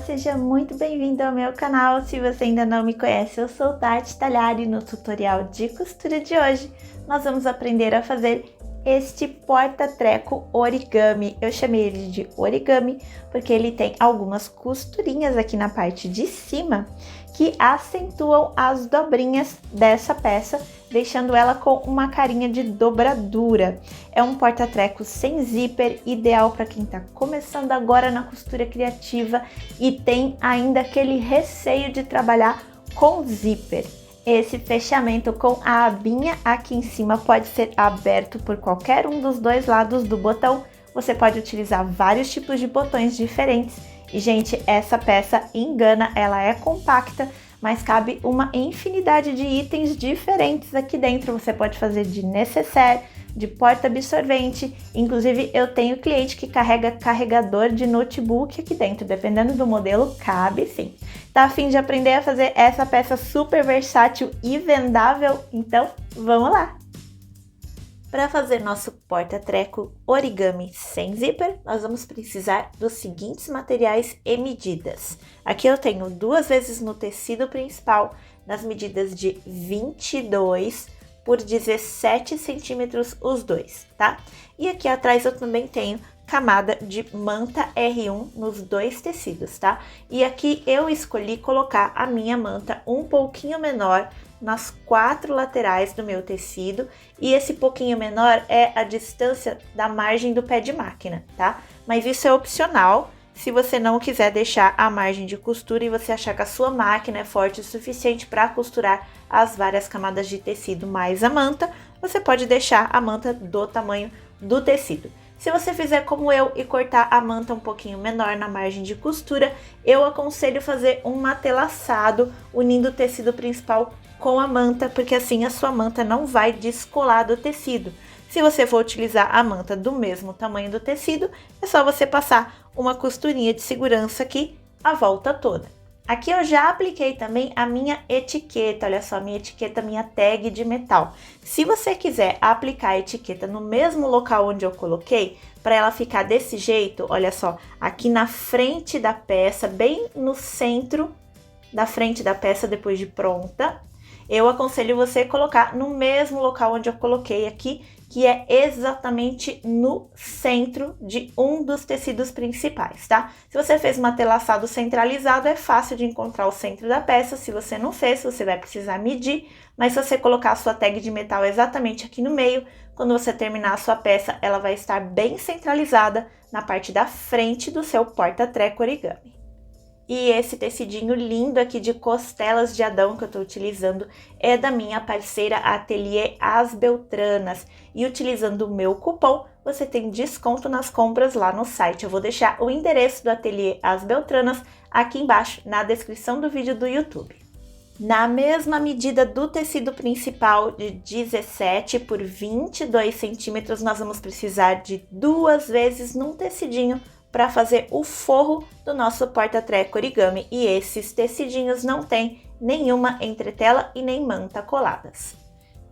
seja muito bem-vindo ao meu canal. Se você ainda não me conhece, eu sou Tati Talhari e no tutorial de costura de hoje nós vamos aprender a fazer este porta-treco origami. Eu chamei ele de origami porque ele tem algumas costurinhas aqui na parte de cima que acentuam as dobrinhas dessa peça, deixando ela com uma carinha de dobradura. É um porta-treco sem zíper, ideal para quem está começando agora na costura criativa e tem ainda aquele receio de trabalhar com zíper. Esse fechamento com a abinha aqui em cima pode ser aberto por qualquer um dos dois lados do botão. Você pode utilizar vários tipos de botões diferentes. E, gente, essa peça engana, ela é compacta, mas cabe uma infinidade de itens diferentes aqui dentro. Você pode fazer de nécessaire, de porta-absorvente, inclusive eu tenho cliente que carrega carregador de notebook aqui dentro, dependendo do modelo, cabe sim. Tá a fim de aprender a fazer essa peça super versátil e vendável? Então, vamos lá! Para fazer nosso porta-treco origami sem zíper, nós vamos precisar dos seguintes materiais e medidas. Aqui eu tenho 2 vezes no tecido principal, nas medidas de 22 por 17 centímetros os dois, tá? E aqui atrás eu também tenho camada de manta R1 nos dois tecidos, tá? E aqui eu escolhi colocar a minha manta um pouquinho menor nas 4 laterais do meu tecido, e esse pouquinho menor é a distância da margem do pé de máquina, tá? Mas isso é opcional, se você não quiser deixar a margem de costura e você achar que a sua máquina é forte o suficiente para costurar as várias camadas de tecido mais a manta, você pode deixar a manta do tamanho do tecido. Se você fizer como eu e cortar a manta um pouquinho menor na margem de costura, eu aconselho fazer um matelaçado unindo o tecido principal com a manta, porque assim a sua manta não vai descolar do tecido. Se você for utilizar a manta do mesmo tamanho do tecido, é só você passar uma costurinha de segurança aqui a volta toda. Aqui eu já apliquei também a minha etiqueta, olha só, minha etiqueta, minha tag de metal. Se você quiser aplicar a etiqueta no mesmo local onde eu coloquei, para ela ficar desse jeito, olha só, aqui na frente da peça, bem no centro da frente da peça depois de pronta, eu aconselho você colocar no mesmo local onde eu coloquei aqui, que é exatamente no centro de um dos tecidos principais, tá? Se você fez um matelaçado centralizado, é fácil de encontrar o centro da peça. Se você não fez, você vai precisar medir, mas se você colocar a sua tag de metal exatamente aqui no meio, quando você terminar a sua peça, ela vai estar bem centralizada na parte da frente do seu porta-treco origami. E esse tecidinho lindo aqui de costelas de Adão que eu tô utilizando é da minha parceira Ateliê As Beltranas. E utilizando o meu cupom, você tem desconto nas compras lá no site. Eu vou deixar o endereço do Ateliê As Beltranas aqui embaixo na descrição do vídeo do YouTube. Na mesma medida do tecido principal de 17 por 22 centímetros, nós vamos precisar de 2 vezes num tecidinho para fazer o forro do nosso porta-treco origami, e esses tecidinhos não tem nenhuma entretela e nem manta coladas.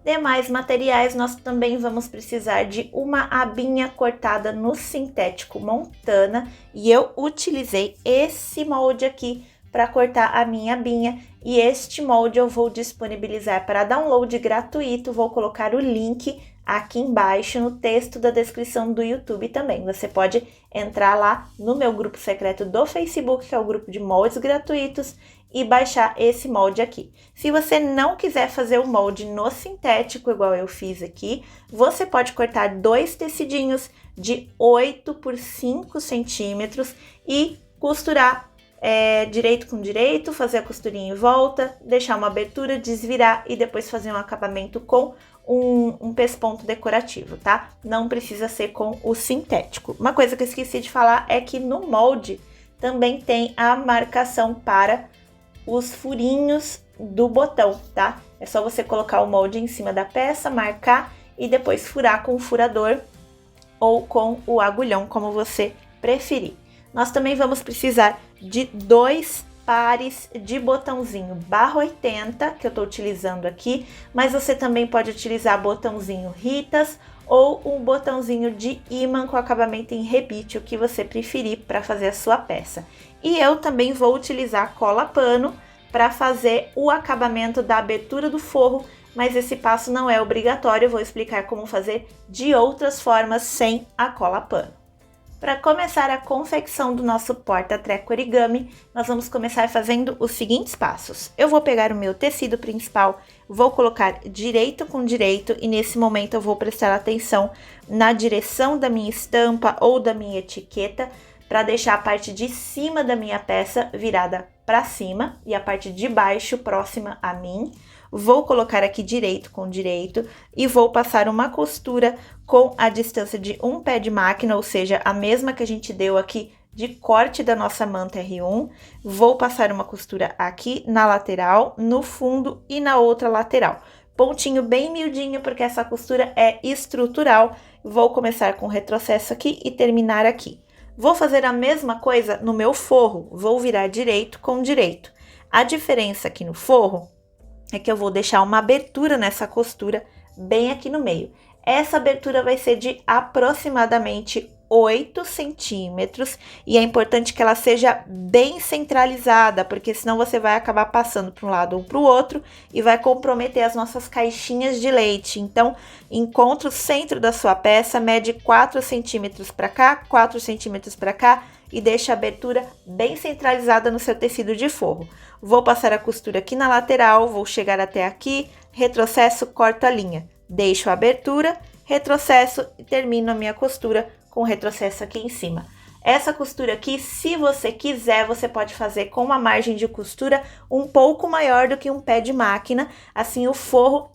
Demais materiais, nós também vamos precisar de uma abinha cortada no sintético Montana, e eu utilizei esse molde aqui para cortar a minha abinha, e este molde eu vou disponibilizar para download gratuito. Vou colocar o link aqui embaixo no texto da descrição do YouTube também. Você pode entrar lá no meu grupo secreto do Facebook, que é o grupo de moldes gratuitos, e baixar esse molde aqui. Se você não quiser fazer o molde no sintético, igual eu fiz aqui, você pode cortar 2 tecidinhos de 8 por 5 centímetros e costurar direito com direito, fazer a costurinha em volta, deixar uma abertura, desvirar e depois fazer um acabamento com um pesponto decorativo, tá? Não precisa ser com o sintético. Uma coisa que eu esqueci de falar é que no molde também tem a marcação para os furinhos do botão, tá? É só você colocar o molde em cima da peça, marcar e depois furar com o furador ou com o agulhão, como você preferir. Nós também vamos precisar de 2 pares de botãozinho barra 80, que eu tô utilizando aqui, mas você também pode utilizar botãozinho Ritas ou um botãozinho de ímã com acabamento em rebite, o que você preferir para fazer a sua peça. E eu também vou utilizar cola pano para fazer o acabamento da abertura do forro, mas esse passo não é obrigatório, eu vou explicar como fazer de outras formas sem a cola pano. Para começar a confecção do nosso porta-treco origami, nós vamos começar fazendo os seguintes passos. Eu vou pegar o meu tecido principal, vou colocar direito com direito e nesse momento eu vou prestar atenção na direção da minha estampa ou da minha etiqueta para deixar a parte de cima da minha peça virada para cima e a parte de baixo próxima a mim. Vou colocar aqui direito com direito e vou passar uma costura com a distância de um pé de máquina, ou seja, a mesma que a gente deu aqui de corte da nossa manta R1. Vou passar uma costura aqui na lateral, no fundo e na outra lateral. Pontinho bem miudinho, porque essa costura é estrutural. Vou começar com retrocesso aqui e terminar aqui. Vou fazer a mesma coisa no meu forro, vou virar direito com direito. A diferença aqui no forro é que eu vou deixar uma abertura nessa costura bem aqui no meio. Essa abertura vai ser de aproximadamente 8 centímetros e é importante que ela seja bem centralizada, porque senão você vai acabar passando para um lado ou para o outro e vai comprometer as nossas caixinhas de leite. Então, encontra o centro da sua peça, mede 4 centímetros para cá, 4 centímetros para cá e deixa a abertura bem centralizada no seu tecido de forro. Vou passar a costura aqui na lateral, vou chegar até aqui, retrocesso, corto a linha. Deixo a abertura, retrocesso e termino a minha costura com retrocesso aqui em cima. Essa costura aqui, se você quiser, você pode fazer com uma margem de costura um pouco maior do que um pé de máquina, assim o forro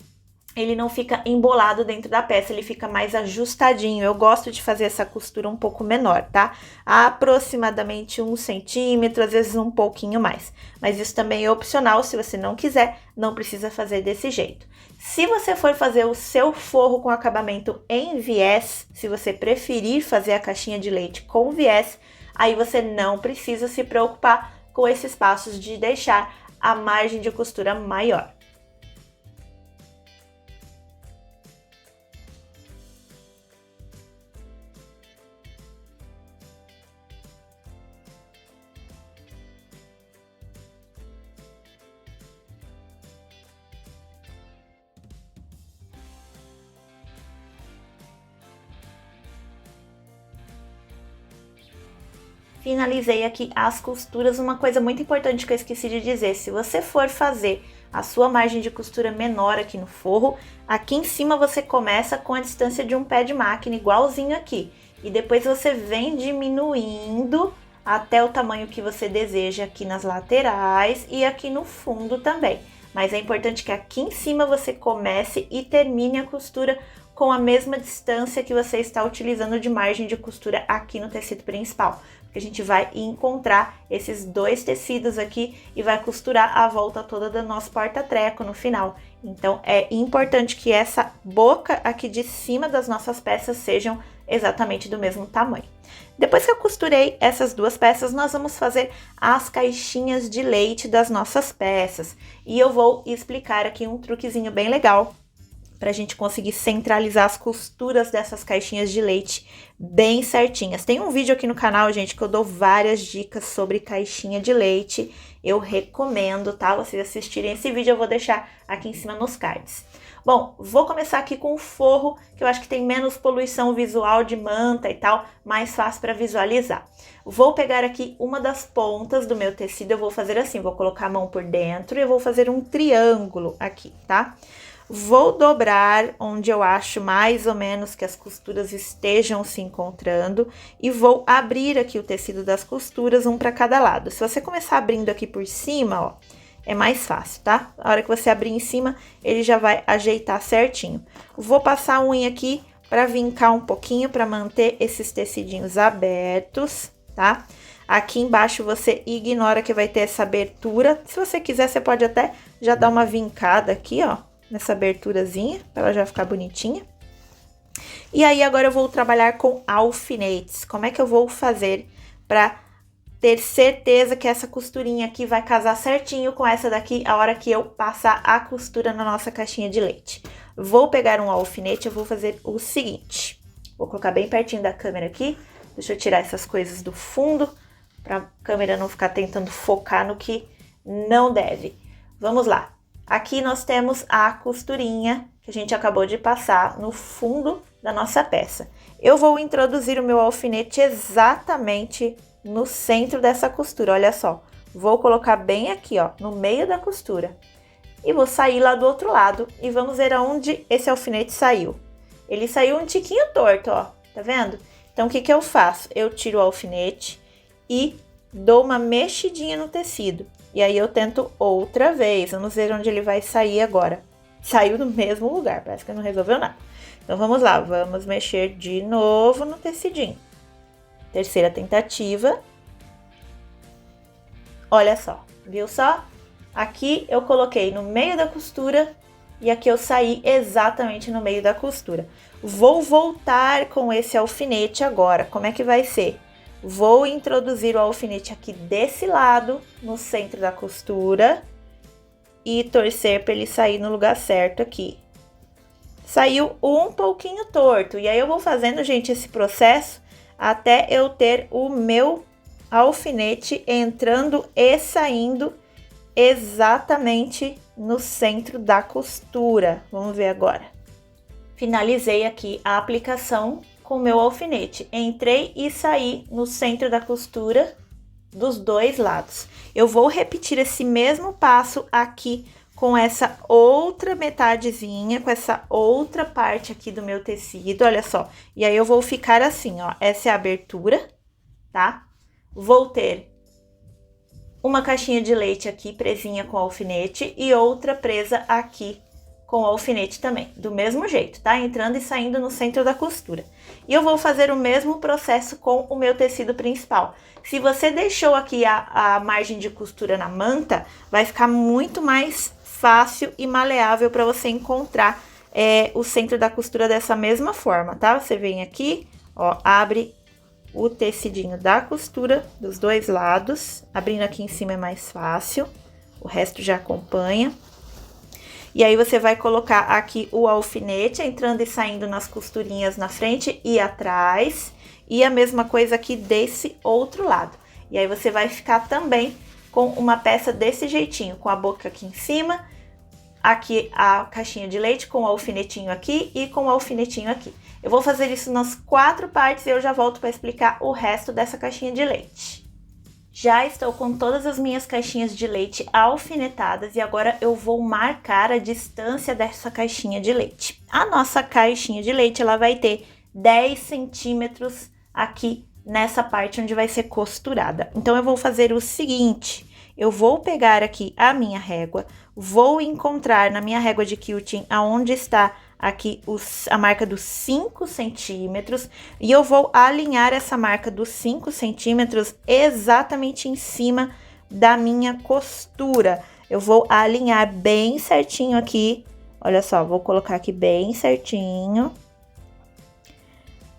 ele não fica embolado dentro da peça, ele fica mais ajustadinho. Eu gosto de fazer essa costura um pouco menor, tá? Aproximadamente 1 centímetro, às vezes um pouquinho mais. Mas isso também é opcional, se você não quiser, não precisa fazer desse jeito. Se você for fazer o seu forro com acabamento em viés, se você preferir fazer a caixinha de leite com viés, aí você não precisa se preocupar com esses passos de deixar a margem de costura maior. Finalizei aqui as costuras. Uma coisa muito importante que eu esqueci de dizer, se você for fazer a sua margem de costura menor aqui no forro, aqui em cima você começa com a distância de um pé de máquina, igualzinho aqui. E depois você vem diminuindo até o tamanho que você deseja aqui nas laterais e aqui no fundo também. Mas é importante que aqui em cima você comece e termine a costura com a mesma distância que você está utilizando de margem de costura aqui no tecido principal. Porque a gente vai encontrar esses dois tecidos aqui e vai costurar a volta toda do nosso porta-treco no final. Então, é importante que essa boca aqui de cima das nossas peças sejam exatamente do mesmo tamanho. Depois que eu costurei essas duas peças, nós vamos fazer as caixinhas de leite das nossas peças. E eu vou explicar aqui um truquezinho bem legal para a gente conseguir centralizar as costuras dessas caixinhas de leite bem certinhas. Tem um vídeo aqui no canal, gente, que eu dou várias dicas sobre caixinha de leite. Eu recomendo, tá? Vocês assistirem esse vídeo, eu vou deixar aqui em cima nos cards. Bom, vou começar aqui com o forro, que eu acho que tem menos poluição visual de manta e tal, mais fácil para visualizar. Vou pegar aqui uma das pontas do meu tecido, eu vou fazer assim, vou colocar a mão por dentro e eu vou fazer um triângulo aqui, tá? Vou dobrar onde eu acho mais ou menos que as costuras estejam se encontrando e vou abrir aqui o tecido das costuras, um para cada lado. Se você começar abrindo aqui por cima, ó, é mais fácil, tá? A hora que você abrir em cima, ele já vai ajeitar certinho. Vou passar a unha aqui para vincar um pouquinho, para manter esses tecidinhos abertos, tá? Aqui embaixo você ignora que vai ter essa abertura. Se você quiser, você pode até já dar uma vincada aqui, ó, nessa aberturazinha, para ela já ficar bonitinha. E aí, agora eu vou trabalhar com alfinetes. Como é que eu vou fazer para ter certeza que essa costurinha aqui vai casar certinho com essa daqui a hora que eu passar a costura na nossa caixinha de leite. Vou pegar um alfinete, eu vou fazer o seguinte. Vou colocar bem pertinho da câmera aqui. Deixa eu tirar essas coisas do fundo, para a câmera não ficar tentando focar no que não deve. Vamos lá. Aqui nós temos a costurinha que a gente acabou de passar no fundo da nossa peça. Eu vou introduzir o meu alfinete exatamente no centro dessa costura, olha só. Vou colocar bem aqui, ó, no meio da costura. E vou sair lá do outro lado e vamos ver aonde esse alfinete saiu. Ele saiu um tiquinho torto, ó, tá vendo? Então, o que que eu faço? Eu tiro o alfinete e dou uma mexidinha no tecido. E aí eu tento outra vez. Vamos ver onde ele vai sair agora. Saiu no mesmo lugar, parece que não resolveu nada. Então, vamos lá, vamos mexer de novo no tecidinho. Terceira tentativa. Olha só, viu só? Aqui eu coloquei no meio da costura e aqui eu saí exatamente no meio da costura. Vou voltar com esse alfinete agora. Como é que vai ser? Vou introduzir o alfinete aqui desse lado, no centro da costura, e torcer para ele sair no lugar certo aqui. Saiu um pouquinho torto, e aí eu vou fazendo, gente, esse processo até eu ter o meu alfinete entrando e saindo exatamente no centro da costura. Vamos ver agora. Finalizei aqui a aplicação com o meu alfinete. Entrei e saí no centro da costura dos dois lados. Eu vou repetir esse mesmo passo aqui com essa outra metadezinha, com essa outra parte aqui do meu tecido, olha só. E aí eu vou ficar assim, ó, essa é a abertura, tá? Vou ter uma caixinha de leite aqui presinha com alfinete e outra presa aqui com alfinete também, do mesmo jeito, tá? Entrando e saindo no centro da costura. E eu vou fazer o mesmo processo com o meu tecido principal. Se você deixou aqui a margem de costura na manta, vai ficar muito mais fácil e maleável para você encontrar o centro da costura dessa mesma forma, tá? Você vem aqui, ó, abre o tecidinho da costura dos dois lados, abrindo aqui em cima é mais fácil, o resto já acompanha. E aí você vai colocar aqui o alfinete, entrando e saindo nas costurinhas na frente e atrás, e a mesma coisa aqui desse outro lado. E aí você vai ficar também com uma peça desse jeitinho, com a boca aqui em cima, aqui a caixinha de leite com o alfinetinho aqui e com o alfinetinho aqui. Eu vou fazer isso nas 4 partes e eu já volto para explicar o resto dessa caixinha de leite. Já estou com todas as minhas caixinhas de leite alfinetadas e agora eu vou marcar a distância dessa caixinha de leite. A nossa caixinha de leite, ela vai ter 10 centímetros aqui nessa parte onde vai ser costurada. Então, eu vou fazer o seguinte, eu vou pegar aqui a minha régua, vou encontrar na minha régua de quilting aonde está aqui a marca dos 5 centímetros e eu vou alinhar essa marca dos 5 centímetros exatamente em cima da minha costura. Eu vou alinhar bem certinho aqui, olha só, vou colocar aqui bem certinho.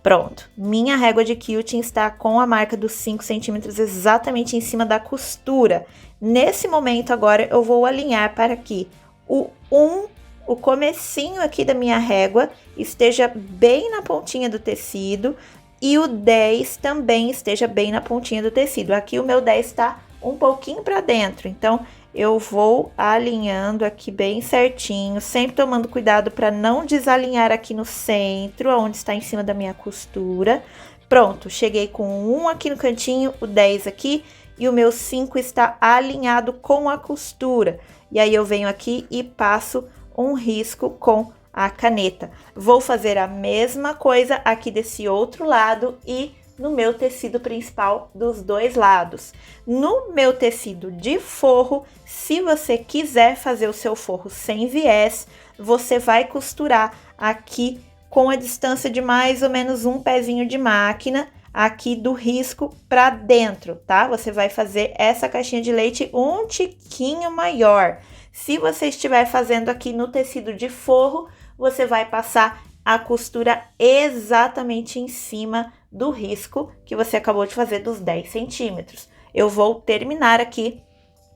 Pronto, minha régua de quilting está com a marca dos 5 centímetros exatamente em cima da costura. Nesse momento agora eu vou alinhar para que o comecinho aqui da minha régua esteja bem na pontinha do tecido e o 10 também esteja bem na pontinha do tecido. Aqui o meu 10 está um pouquinho para dentro, então eu vou alinhando aqui bem certinho, sempre tomando cuidado para não desalinhar aqui no centro, onde está em cima da minha costura. Pronto, cheguei com um aqui no cantinho, o 10 aqui e o meu 5 está alinhado com a costura. E aí eu venho aqui e passo um risco com a caneta. Vou fazer a mesma coisa aqui desse outro lado e no meu tecido principal dos dois lados. No meu tecido de forro, se você quiser fazer o seu forro sem viés, você vai costurar aqui com a distância de mais ou menos um pezinho de máquina aqui do risco para dentro, tá? Você vai fazer essa caixinha de leite um tiquinho maior. Se você estiver fazendo aqui no tecido de forro, você vai passar a costura exatamente em cima do risco que você acabou de fazer dos 10 centímetros. eu vou terminar aqui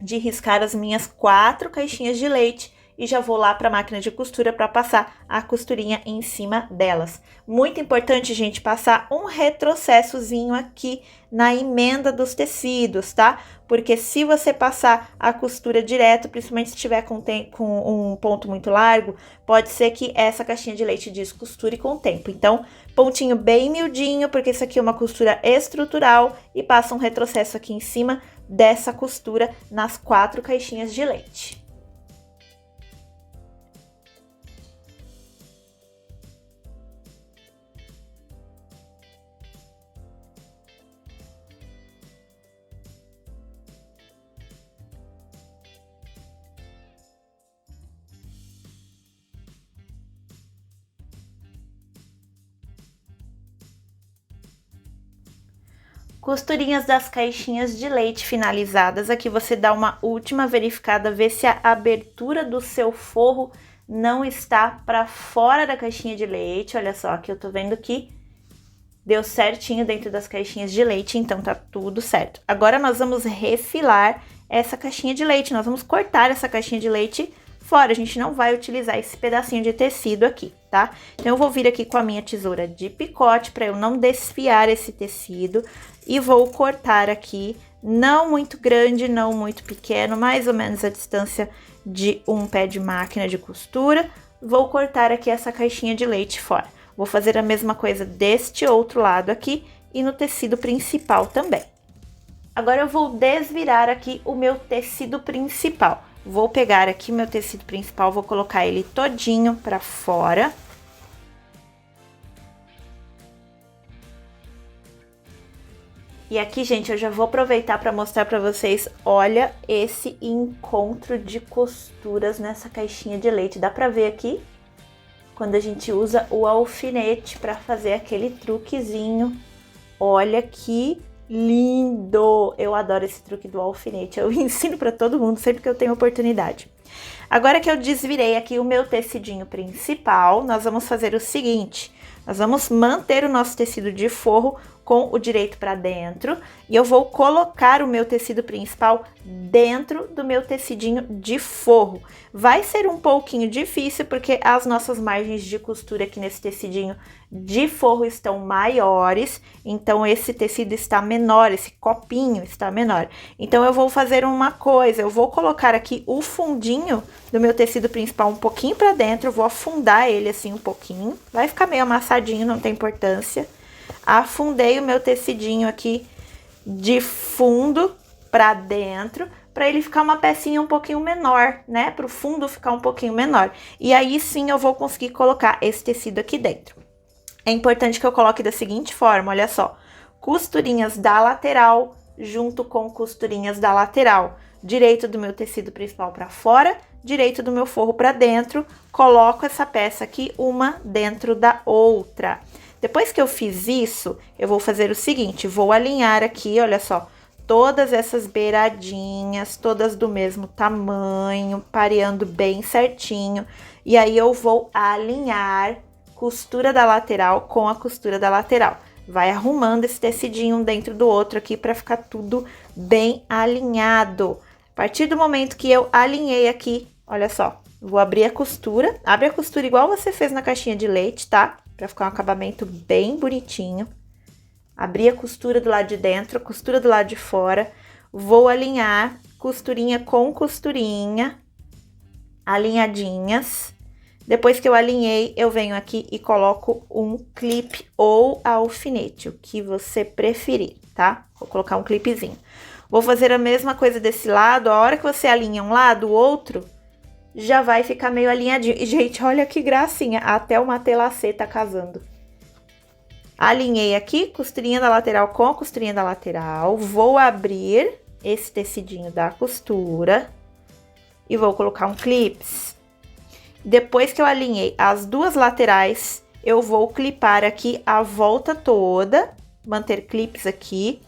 de riscar as minhas 4 caixinhas de leite e já vou lá para a máquina de costura para passar a costurinha em cima delas. Muito importante, gente, passar um retrocessozinho aqui na emenda dos tecidos, tá? Porque se você passar a costura direto, principalmente se tiver com um ponto muito largo, pode ser que essa caixinha de leite descosture com o tempo. Então, pontinho bem miudinho, porque isso aqui é uma costura estrutural, e passa um retrocesso aqui em cima dessa costura nas 4 caixinhas de leite. Costurinhas das caixinhas de leite finalizadas, aqui você dá uma última verificada, ver se a abertura do seu forro não está para fora da caixinha de leite. Olha só, aqui eu tô vendo que deu certinho dentro das caixinhas de leite, então tá tudo certo. Agora nós vamos refilar essa caixinha de leite, nós vamos cortar essa caixinha de leite fora, a gente não vai utilizar esse pedacinho de tecido aqui, tá? Então eu vou vir aqui com a minha tesoura de picote para eu não desfiar esse tecido e vou cortar aqui, não muito grande, não muito pequeno, mais ou menos a distância de um pé de máquina de costura. Vou cortar aqui essa caixinha de leite fora. Vou fazer a mesma coisa deste outro lado aqui e no tecido principal também. Agora eu vou desvirar aqui o meu tecido principal. Vou pegar aqui meu tecido principal, vou colocar ele todinho para fora. E aqui, gente, eu já vou aproveitar para mostrar para vocês, olha esse encontro de costuras nessa caixinha de leite. Dá para ver aqui quando a gente usa o alfinete para fazer aquele truquezinho. Olha que lindo! Eu adoro esse truque do alfinete, eu ensino para todo mundo sempre que eu tenho oportunidade. Agora que eu desvirei aqui o meu tecidinho principal, nós vamos fazer o seguinte, nós vamos manter o nosso tecido de forro com o direito para dentro e eu vou colocar o meu tecido principal dentro do meu tecidinho de forro. Vai ser um pouquinho difícil porque as nossas margens de costura aqui nesse tecidinho de forro estão maiores, então esse tecido está menor, esse copinho está menor. Então eu vou fazer uma coisa, eu vou colocar aqui o fundinho do meu tecido principal um pouquinho para dentro, vou afundar ele assim um pouquinho, vai ficar meio amassadinho, não tem importância. Afundei o meu tecidinho aqui de fundo para dentro, para ele ficar uma pecinha um pouquinho menor, né? Para o fundo ficar um pouquinho menor. E aí sim eu vou conseguir colocar esse tecido aqui dentro. É importante que eu coloque da seguinte forma, olha só. Costurinhas da lateral junto com costurinhas da lateral. Direito do meu tecido principal para fora, direito do meu forro para dentro. Coloco essa peça aqui uma dentro da outra. Depois que eu fiz isso, eu vou fazer o seguinte, vou alinhar aqui, olha só, todas essas beiradinhas, todas do mesmo tamanho, pareando bem certinho. E aí eu vou alinhar costura da lateral com a costura da lateral. Vai arrumando esse tecidinho um dentro do outro aqui para ficar tudo bem alinhado. A partir do momento que eu alinhei aqui, olha só, vou abrir a costura. Abre a costura igual você fez na caixinha de leite, tá? Para ficar um acabamento bem bonitinho. Abri a costura do lado de dentro, costura do lado de fora. Vou alinhar costurinha com costurinha, alinhadinhas. Depois que eu alinhei, eu venho aqui e coloco um clipe ou alfinete, o que você preferir, tá? Vou colocar um clipezinho. Vou fazer a mesma coisa desse lado, a hora que você alinha um lado, o outro já vai ficar meio alinhadinho. E, gente, olha que gracinha, até o matelacê tá casando. Alinhei aqui, costurinha da lateral com a costurinha da lateral. Vou abrir esse tecidinho da costura e vou colocar um clips. Depois que eu alinhei as duas laterais, eu vou clipar aqui a volta toda, manter clips aqui.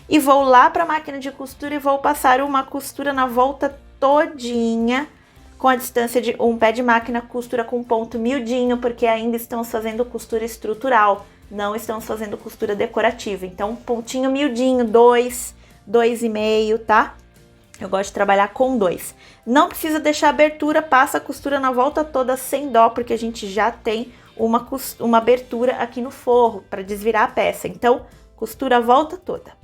E vou lá para a máquina de costura e vou passar uma costura na volta todinha, com a distância de um pé de máquina, costura com ponto miudinho, porque ainda estamos fazendo costura estrutural, não estamos fazendo costura decorativa. Então, pontinho miudinho, 2, 2,5, tá? Eu gosto de trabalhar com 2. Não precisa deixar abertura, passa a costura na volta toda sem dó, porque a gente já tem uma abertura aqui no forro para desvirar a peça. Então, costura a volta toda.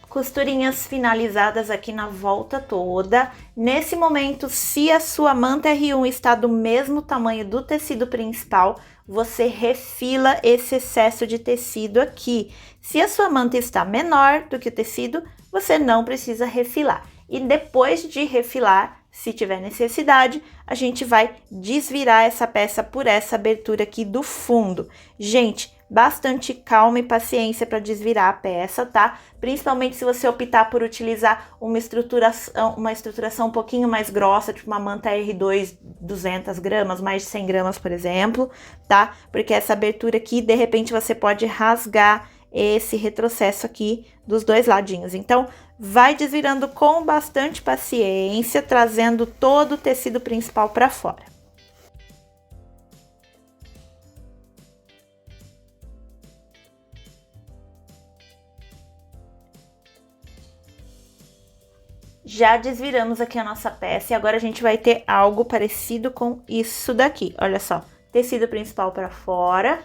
Costurinhas finalizadas aqui na volta toda. Nesse momento, se a sua manta R1 está do mesmo tamanho do tecido principal, você refila esse excesso de tecido aqui. Se a sua manta está menor do que o tecido, você não precisa refilar. E depois de refilar, se tiver necessidade, a gente vai desvirar essa peça por essa abertura aqui do fundo. Gente, bastante calma e paciência para desvirar a peça, tá? Principalmente se você optar por utilizar uma estruturação um pouquinho mais grossa, tipo uma manta R2 200 gramas, mais de 100 gramas, por exemplo, tá? Porque essa abertura aqui, de repente, você pode rasgar esse retrocesso aqui dos dois ladinhos. Então, vai desvirando com bastante paciência, trazendo todo o tecido principal para fora. Já desviramos aqui a nossa peça e agora a gente vai ter algo parecido com isso daqui. Olha só, tecido principal para fora,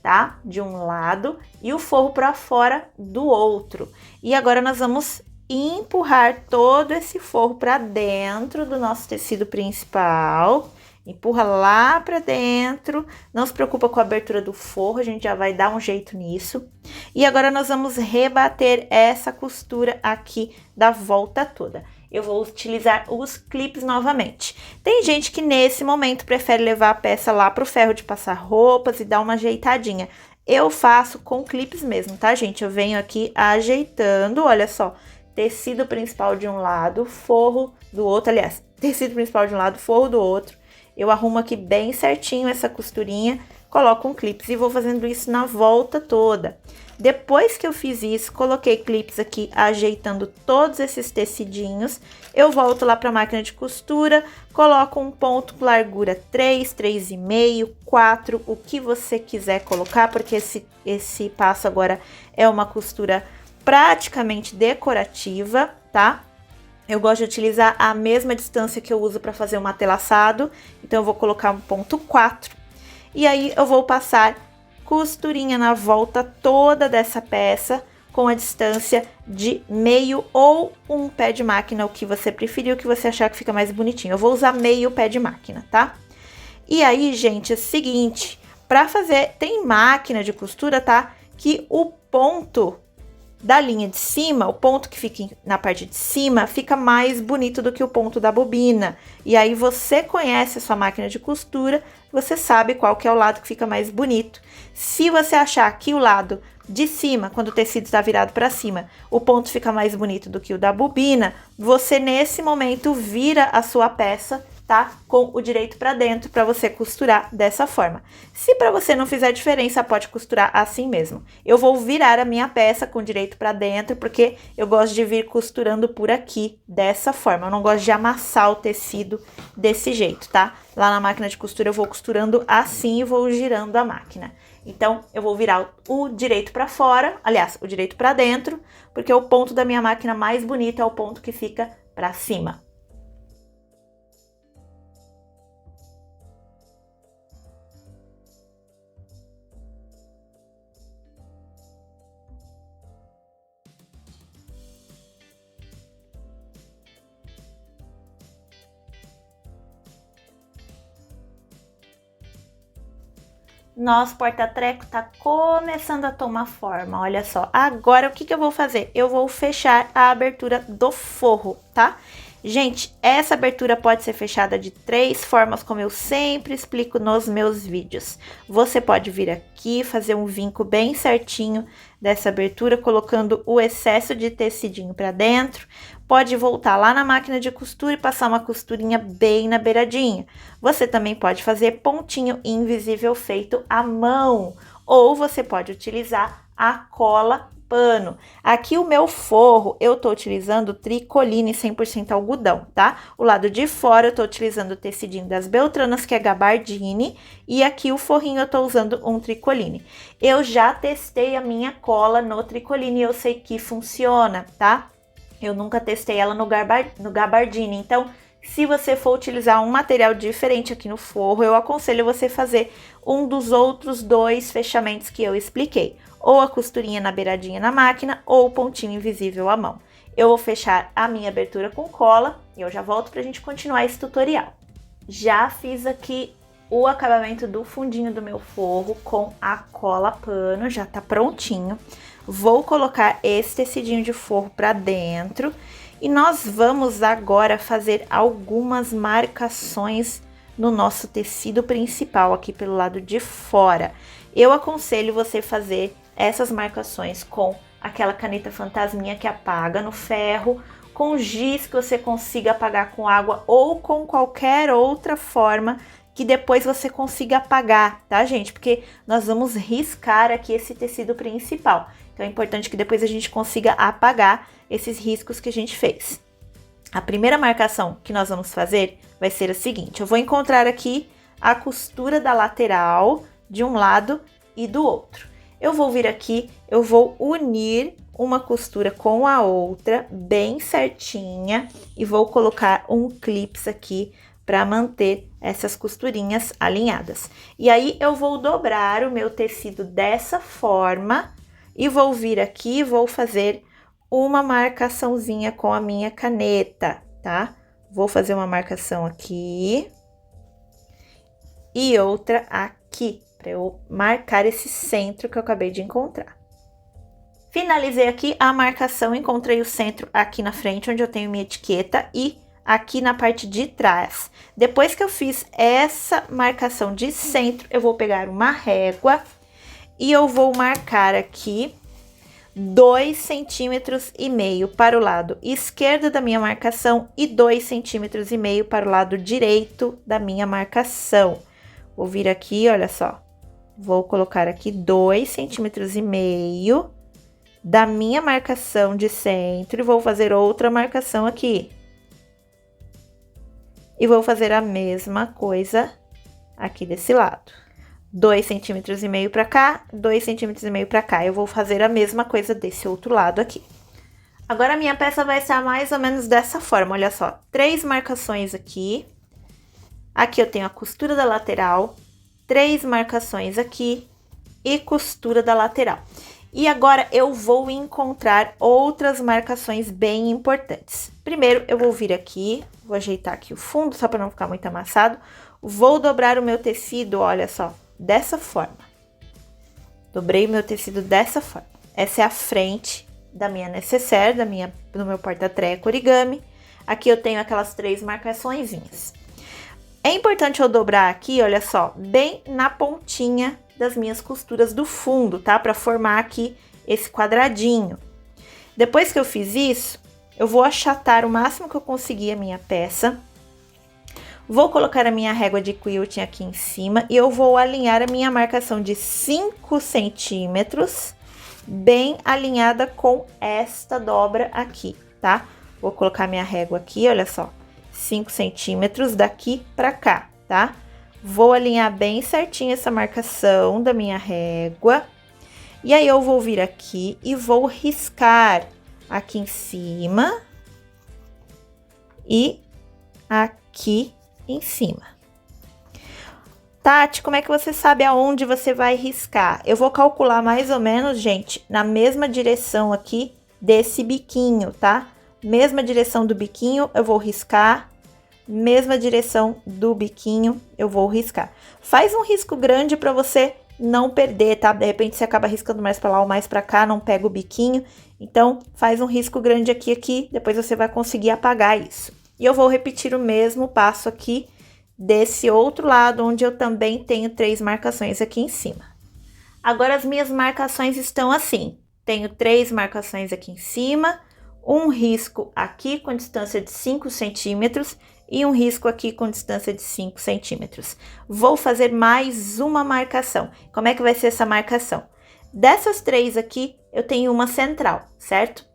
tá? De um lado e o forro para fora do outro. E agora nós vamos empurrar todo esse forro para dentro do nosso tecido principal. Empurra lá para dentro, não se preocupa com a abertura do forro, a gente já vai dar um jeito nisso. E agora nós vamos rebater essa costura aqui da volta toda. Eu vou utilizar os clipes novamente. Tem gente que nesse momento prefere levar a peça lá pro ferro de passar roupas e dar uma ajeitadinha. Eu faço com clipes mesmo, tá, gente? Eu venho aqui ajeitando, olha só, tecido principal de um lado, forro do outro, aliás, tecido principal de um lado, forro do outro. Eu arrumo aqui bem certinho essa costurinha, coloco um clips e vou fazendo isso na volta toda. Depois que eu fiz isso, coloquei clips aqui ajeitando todos esses tecidinhos, eu volto lá para a máquina de costura, coloco um ponto com largura 3, 3,5, 4, o que você quiser colocar, porque esse passo agora é uma costura praticamente decorativa, tá? Eu gosto de utilizar a mesma distância que eu uso para fazer um matelaçado, então eu vou colocar um ponto 4. E aí eu vou passar costurinha na volta toda dessa peça com a distância de meio ou um pé de máquina, o que você preferir, o que você achar que fica mais bonitinho. Eu vou usar meio pé de máquina, tá? E aí, gente, é o seguinte, para fazer, tem máquina de costura, tá? Que o ponto da linha de cima, o ponto que fica na parte de cima, fica mais bonito do que o ponto da bobina. E aí você conhece a sua máquina de costura, você sabe qual que é o lado que fica mais bonito. Se você achar que o lado de cima, quando o tecido está virado para cima, o ponto fica mais bonito do que o da bobina, você nesse momento vira a sua peça, tá? Com o direito para dentro, para você costurar dessa forma. Se para você não fizer diferença, pode costurar assim mesmo. Eu vou virar a minha peça com o direito para dentro, porque eu gosto de vir costurando por aqui, dessa forma. Eu não gosto de amassar o tecido desse jeito, tá? Lá na máquina de costura eu vou costurando assim e vou girando a máquina. Então, eu vou virar o direito para fora, aliás, o direito para dentro, porque o ponto da minha máquina mais bonito é o ponto que fica para cima. Nosso porta-treco tá começando a tomar forma, olha só. Agora, o que eu vou fazer? Eu vou fechar a abertura do forro, tá? Gente, essa abertura pode ser fechada de 3 formas, como eu sempre explico nos meus vídeos. Você pode vir aqui, fazer um vinco bem certinho dessa abertura, colocando o excesso de tecidinho para dentro. Pode voltar lá na máquina de costura e passar uma costurinha bem na beiradinha. Você também pode fazer pontinho invisível feito à mão, ou você pode utilizar a cola pano. Aqui o meu forro, eu tô utilizando tricoline 100% algodão, tá? O lado de fora eu tô utilizando o tecidinho das Beltranas, que é gabardine, e aqui o forrinho eu tô usando um tricoline. Eu já testei a minha cola no tricoline e eu sei que funciona, tá? Eu nunca testei ela no gabardine, então se você for utilizar um material diferente aqui no forro, eu aconselho você fazer um dos outros 2 fechamentos que eu expliquei. Ou a costurinha na beiradinha na máquina, ou o pontinho invisível à mão. Eu vou fechar a minha abertura com cola e eu já volto pra gente continuar esse tutorial. Já fiz aqui o acabamento do fundinho do meu forro com a cola pano, já tá prontinho. Vou colocar esse tecidinho de forro pra dentro. E nós vamos agora fazer algumas marcações no nosso tecido principal aqui pelo lado de fora. Eu aconselho você fazer essas marcações com aquela caneta fantasminha que apaga no ferro, com giz que você consiga apagar com água ou com qualquer outra forma que depois você consiga apagar, tá, gente? Porque nós vamos riscar aqui esse tecido principal. Então é importante que depois a gente consiga apagar esses riscos que a gente fez. A primeira marcação que nós vamos fazer vai ser a seguinte: eu vou encontrar aqui a costura da lateral de um lado e do outro. Eu vou vir aqui, eu vou unir uma costura com a outra bem certinha e vou colocar um clips aqui para manter essas costurinhas alinhadas. E aí eu vou dobrar o meu tecido dessa forma e vou vir aqui, vou fazer uma marcaçãozinha com a minha caneta, tá? Vou fazer uma marcação aqui e outra aqui, para eu marcar esse centro que eu acabei de encontrar. Finalizei aqui a marcação, encontrei o centro aqui na frente, onde eu tenho minha etiqueta, e aqui na parte de trás. Depois que eu fiz essa marcação de centro, eu vou pegar uma régua e eu vou marcar aqui 2,5 centímetros para o lado esquerdo da minha marcação e 2,5 centímetros para o lado direito da minha marcação. Vou vir aqui, olha só, vou colocar aqui 2,5 centímetros da minha marcação de centro e vou fazer outra marcação aqui. E vou fazer a mesma coisa aqui desse lado. 2,5 centímetros para cá, 2,5 centímetros para cá. Eu vou fazer a mesma coisa desse outro lado aqui. Agora a minha peça vai estar mais ou menos dessa forma, olha só. 3 marcações aqui. Aqui eu tenho a costura da lateral, 3 marcações aqui e costura da lateral. E agora eu vou encontrar outras marcações bem importantes. Primeiro eu vou vir aqui, vou ajeitar aqui o fundo só para não ficar muito amassado. Vou dobrar o meu tecido, olha só, dessa forma. Dobrei o meu tecido dessa forma. Essa é a frente da minha necessaire, do meu porta-treco origami. Aqui eu tenho aquelas 3 marcaçõezinhas. É importante eu dobrar aqui, olha só, bem na pontinha das minhas costuras do fundo, tá? Para formar aqui esse quadradinho. Depois que eu fiz isso, eu vou achatar o máximo que eu conseguir a minha peça. Vou colocar a minha régua de quilting aqui em cima e eu vou alinhar a minha marcação de 5 centímetros, bem alinhada com esta dobra aqui, tá? Vou colocar minha régua aqui, olha só, 5 centímetros daqui pra cá, tá? Vou alinhar bem certinho essa marcação da minha régua. E aí eu vou vir aqui e vou riscar aqui em cima e aqui em cima. Tati, como é que você sabe aonde você vai riscar? Eu vou calcular mais ou menos, gente, na mesma direção aqui desse biquinho, tá? Mesma direção do biquinho, eu vou riscar. Mesma direção do biquinho, eu vou riscar. Faz um risco grande para você não perder, tá? De repente você acaba riscando mais para lá ou mais para cá, não pega o biquinho. Então, faz um risco grande aqui, depois você vai conseguir apagar isso. E eu vou repetir o mesmo passo aqui desse outro lado, onde eu também tenho 3 marcações aqui em cima. Agora, as minhas marcações estão assim. Tenho 3 marcações aqui em cima, um risco aqui com distância de 5 centímetros e um risco aqui com distância de 5 centímetros. Vou fazer mais uma marcação. Como é que vai ser essa marcação? Dessas 3 aqui, eu tenho uma central, certo?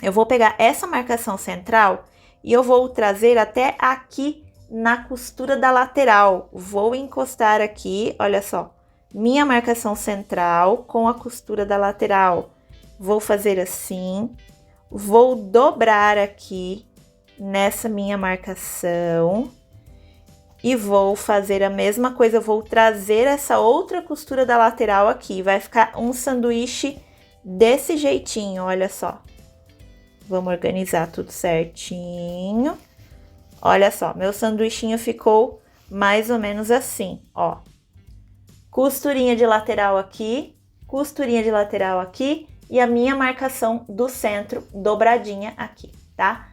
Eu vou pegar essa marcação central e eu vou trazer até aqui na costura da lateral. Vou encostar aqui, olha só, minha marcação central com a costura da lateral. Vou fazer assim, vou dobrar aqui nessa minha marcação e vou fazer a mesma coisa. Eu vou trazer essa outra costura da lateral aqui. Vai ficar um sanduíche desse jeitinho, olha só. Vamos organizar tudo certinho. Olha só, meu sanduichinho ficou mais ou menos assim, ó. Costurinha de lateral aqui, costurinha de lateral aqui e a minha marcação do centro dobradinha aqui, tá?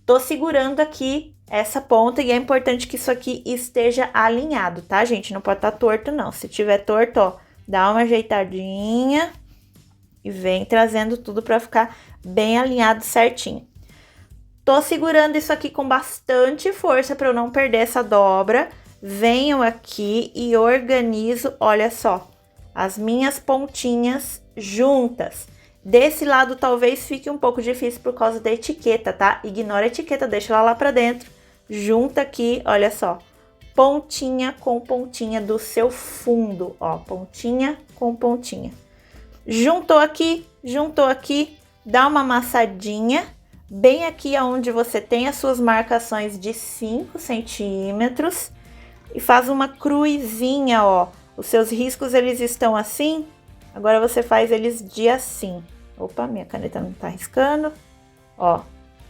Tô segurando aqui essa ponta e é importante que isso aqui esteja alinhado, tá, gente? Não pode estar torto, não. Se tiver torto, ó, dá uma ajeitadinha e vem trazendo tudo para ficar bem alinhado certinho. Tô segurando isso aqui com bastante força para eu não perder essa dobra. Venho aqui e organizo, olha só, as minhas pontinhas juntas. Desse lado talvez fique um pouco difícil por causa da etiqueta, tá? Ignora a etiqueta, deixa ela lá pra dentro. Junta aqui, olha só, pontinha com pontinha do seu fundo, ó, pontinha com pontinha. Juntou aqui, dá uma amassadinha, bem aqui onde você tem as suas marcações de 5 centímetros e faz uma cruzinha, ó. Os seus riscos, eles estão assim, agora você faz eles de assim. Opa, minha caneta não tá riscando. Ó,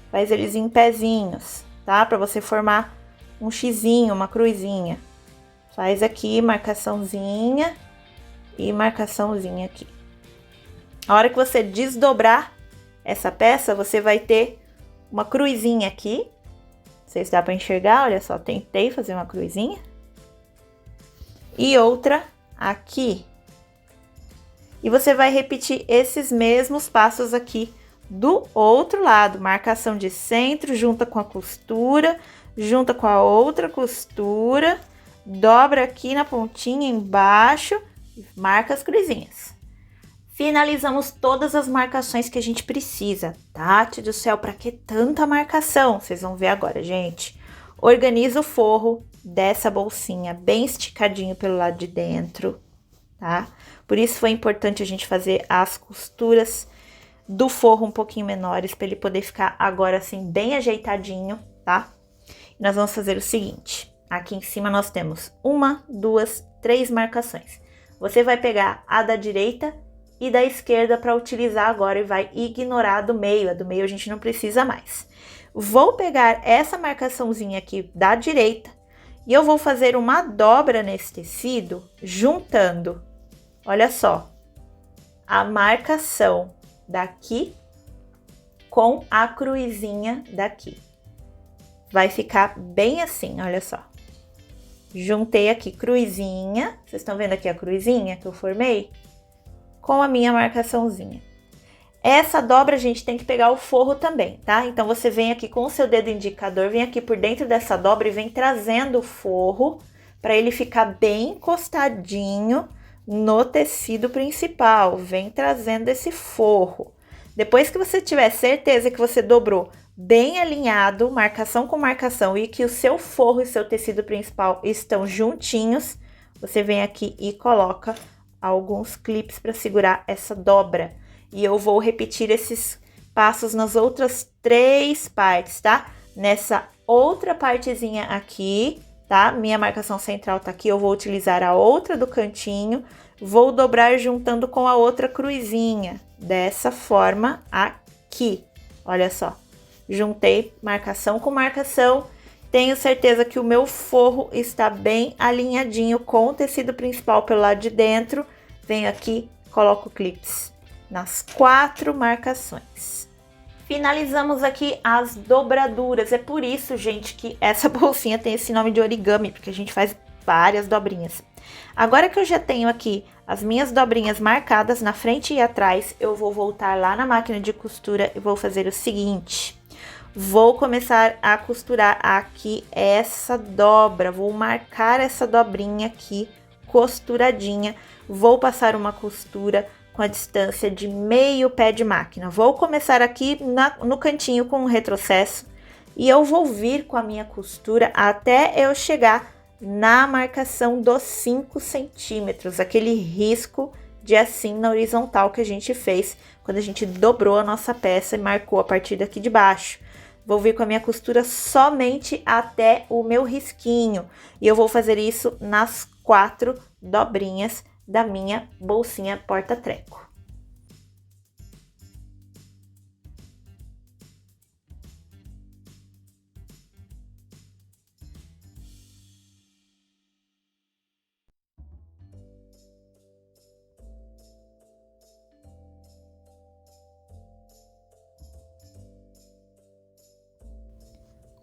faz eles em pezinhos, tá? Pra você formar um xizinho, uma cruzinha. Faz aqui marcaçãozinha e marcaçãozinha aqui. A hora que você desdobrar essa peça, você vai ter uma cruzinha aqui. Não sei se dá pra enxergar, olha só, tentei fazer uma cruzinha. E outra aqui. E você vai repetir esses mesmos passos aqui do outro lado. Marcação de centro, junta com a costura, junta com a outra costura, dobra aqui na pontinha embaixo, marca as cruzinhas. Finalizamos todas as marcações que a gente precisa. Tati do céu, pra que tanta marcação? Vocês vão ver agora, gente. Organiza o forro dessa bolsinha bem esticadinho pelo lado de dentro, tá? Por isso foi importante a gente fazer as costuras do forro um pouquinho menores, para ele poder ficar agora assim bem ajeitadinho, tá? E nós vamos fazer o seguinte, aqui em cima nós temos 1, 2, 3 marcações. Você vai pegar a da direita e da esquerda para utilizar agora e vai ignorar a do meio. A do meio a gente não precisa mais. Vou pegar essa marcaçãozinha aqui da direita e eu vou fazer uma dobra nesse tecido, juntando, olha só, a marcação daqui com a cruzinha daqui. Vai ficar bem assim, olha só. Juntei aqui cruzinha, vocês estão vendo aqui a cruzinha que eu formei? Com a minha marcaçãozinha. Essa dobra a gente tem que pegar o forro também, tá? Então você vem aqui com o seu dedo indicador, vem aqui por dentro dessa dobra e vem trazendo o forro para ele ficar bem encostadinho no tecido principal. Vem trazendo esse forro. Depois que você tiver certeza que você dobrou bem alinhado, marcação com marcação, e que o seu forro e seu tecido principal estão juntinhos, você vem aqui e coloca alguns clipes para segurar essa dobra. E eu vou repetir esses passos nas outras 3 partes, tá? Nessa outra partezinha aqui, tá? Minha marcação central tá aqui, eu vou utilizar a outra do cantinho, vou dobrar juntando com a outra cruzinha, dessa forma aqui. Olha só, juntei marcação com marcação, tenho certeza que o meu forro está bem alinhadinho com o tecido principal pelo lado de dentro. Venho aqui, coloco clips nas 4 marcações. Finalizamos aqui as dobraduras. É por isso, gente, que essa bolsinha tem esse nome de origami, porque a gente faz várias dobrinhas. Agora que eu já tenho aqui as minhas dobrinhas marcadas na frente e atrás, eu vou voltar lá na máquina de costura e vou fazer o seguinte. Vou começar a costurar aqui essa dobra, vou marcar essa dobrinha aqui costuradinha, vou passar uma costura com a distância de meio pé de máquina. Vou começar aqui no cantinho com um retrocesso e eu vou vir com a minha costura até eu chegar na marcação dos 5 centímetros, aquele risco de assim na horizontal que a gente fez quando a gente dobrou a nossa peça e marcou a partir daqui de baixo. Vou vir com a minha costura somente até o meu risquinho e eu vou fazer isso nas 4 dobrinhas da minha bolsinha porta-treco.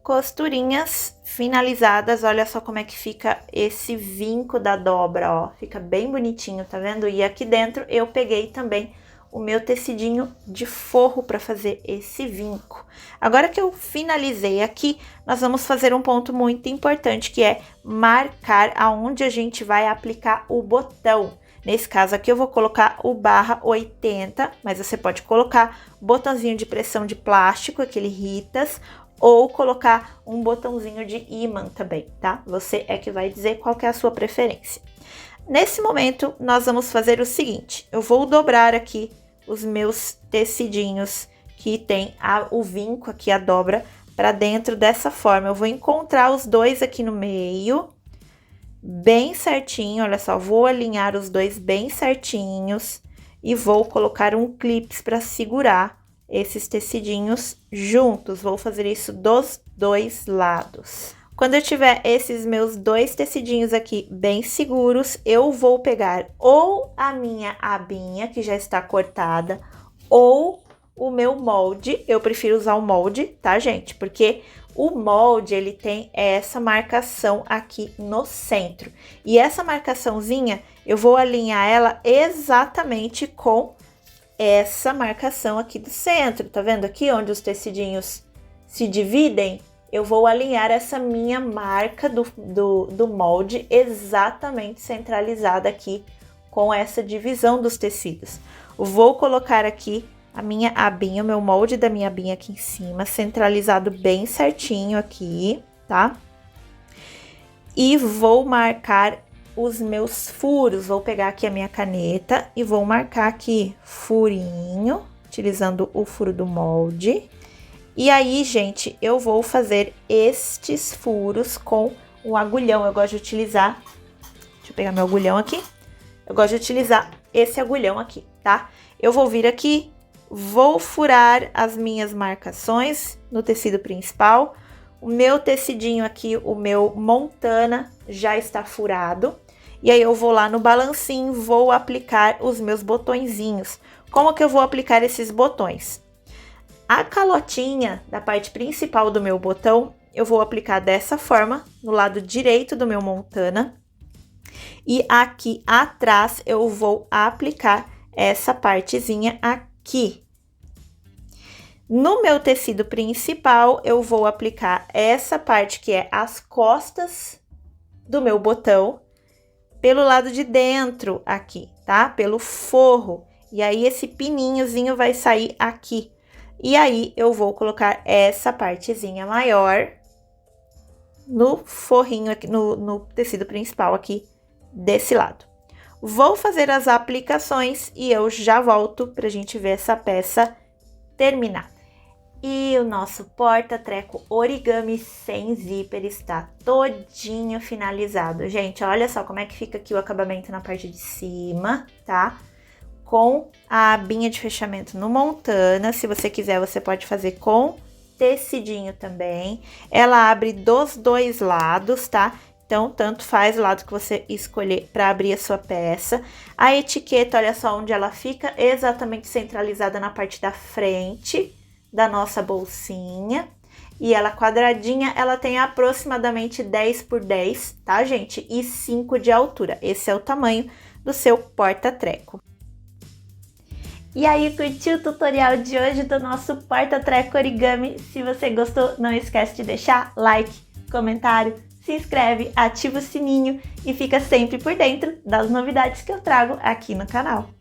Costurinhas finalizadas, olha só como é que fica esse vinco da dobra, ó, fica bem bonitinho, tá vendo? E aqui dentro eu peguei também o meu tecidinho de forro para fazer esse vinco. Agora que eu finalizei aqui, nós vamos fazer um ponto muito importante, que é marcar aonde a gente vai aplicar o botão. Nesse caso aqui eu vou colocar o barra 80, mas você pode colocar botãozinho de pressão de plástico, aquele Ritas, ou colocar um botãozinho de ímã também, tá? Você é que vai dizer qual que é a sua preferência. Nesse momento, nós vamos fazer o seguinte, eu vou dobrar aqui os meus tecidinhos que tem o vinco aqui, a dobra, para dentro dessa forma. Eu vou encontrar os dois aqui no meio, bem certinho, olha só, vou alinhar os dois bem certinhos e vou colocar um clips para segurar esses tecidinhos juntos. Vou fazer isso dos dois lados. Quando eu tiver esses meus dois tecidinhos aqui bem seguros, eu vou pegar ou a minha abinha, que já está cortada, ou o meu molde. Eu prefiro usar o molde, tá, gente? Porque o molde, ele tem essa marcação aqui no centro. E essa marcaçãozinha, eu vou alinhar ela exatamente com essa marcação aqui do centro, tá vendo aqui onde os tecidinhos se dividem? Eu vou alinhar essa minha marca do molde exatamente centralizada aqui com essa divisão dos tecidos. Vou colocar aqui a minha abinha, o meu molde da minha abinha aqui em cima, centralizado bem certinho aqui, tá? E vou marcar os meus furos, vou pegar aqui a minha caneta e vou marcar aqui furinho, utilizando o furo do molde. E aí, gente, eu vou fazer estes furos com um agulhão. Eu gosto de utilizar, deixa eu pegar meu agulhão aqui. Eu gosto de utilizar esse agulhão aqui, tá? Eu vou vir aqui, vou furar as minhas marcações no tecido principal. O meu tecidinho aqui, o meu montana, já está furado. E aí eu vou lá no balancinho, vou aplicar os meus botõezinhos. Como que eu vou aplicar esses botões? A calotinha da parte principal do meu botão, eu vou aplicar dessa forma, no lado direito do meu montana. E aqui atrás eu vou aplicar essa partezinha aqui. No meu tecido principal, eu vou aplicar essa parte que é as costas do meu botão, pelo lado de dentro aqui, tá? Pelo forro. E aí, esse pininhozinho vai sair aqui. E aí, eu vou colocar essa partezinha maior no forrinho aqui, no tecido principal aqui desse lado. Vou fazer as aplicações e eu já volto pra gente ver essa peça terminada. E o nosso porta-treco origami sem zíper está todinho finalizado. Gente, olha só como é que fica aqui o acabamento na parte de cima, tá? Com a abinha de fechamento no montana. Se você quiser, você pode fazer com tecidinho também. Ela abre dos dois lados, tá? Então, tanto faz o lado que você escolher para abrir a sua peça. A etiqueta, olha só onde ela fica, exatamente centralizada na parte da frente da nossa bolsinha. E ela quadradinha, ela tem aproximadamente 10 por 10, tá, gente? E 5 de altura. Esse é o tamanho do seu porta-treco. E aí, curtiu o tutorial de hoje do nosso porta-treco origami? Se você gostou, não esquece de deixar like, comentário, se inscreve, ativa o sininho e fica sempre por dentro das novidades que eu trago aqui no canal.